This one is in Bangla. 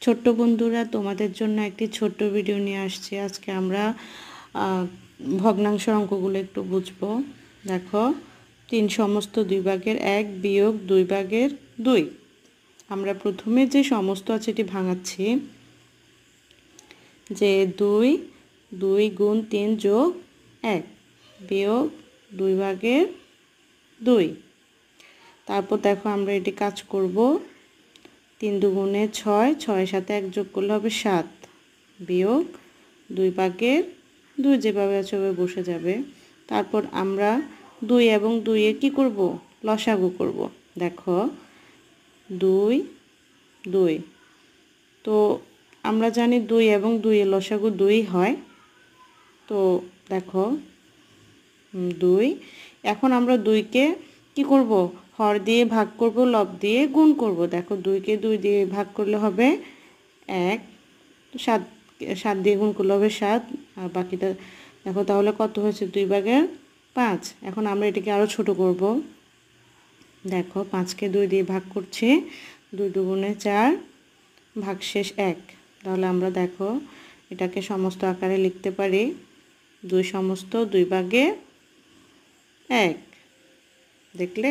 ছোট্ট বন্ধুরা, তোমাদের জন্য একটি ছোট্ট ভিডিও নিয়ে আসছি। আজকে আমরা ভগ্নাংশের অঙ্কগুলো একটু বুঝবো। দেখো, 3 সমস্ত 2 ভাগের 1 বিয়োগ 2 ভাগের 2। আমরা প্রথমে যে সমস্ত আছে এটি ভাঙাচ্ছি, যে 2 গুণ 3 যোগ 1 বিয়োগ 2 ভাগের 2। তারপর দেখো আমরা এটি কাজ করব। 3 দুগুণে 6, 6 সাথে 1 যোগ করলে হবে 7 বিয়োগ 2 ভাগের 2, যেভাবে আছে ওভাবে বসে যাবে। তারপর আমরা 2 এবং 2 এর কী করব, লসাগু করব। দেখো 2 2, তো আমরা জানি 2 এবং 2 এর লসাগু 2 হয়। তো দেখো 2, এখন আমরা 2কে কি করব, হর দিয়ে ভাগ করব, লব দিয়ে গুণ করব। দেখো 2কে 2 দিয়ে ভাগ করলে হবে 1, 7 দিয়ে গুণ করলে হবে 7, আর বাকিটা দেখো তাহলে কত হয়েছে, 2 ভাগের 5। এখন আমরা এটাকে আরও ছোট করব। দেখো 5কে 2 দিয়ে ভাগ করছি, 2 দুগুণে 4, ভাগশেষ 1। তাহলে আমরা দেখো এটাকে সমস্ত আকারে লিখতে পারি 2 সমস্ত 2 ভাগে 1। দেখলে?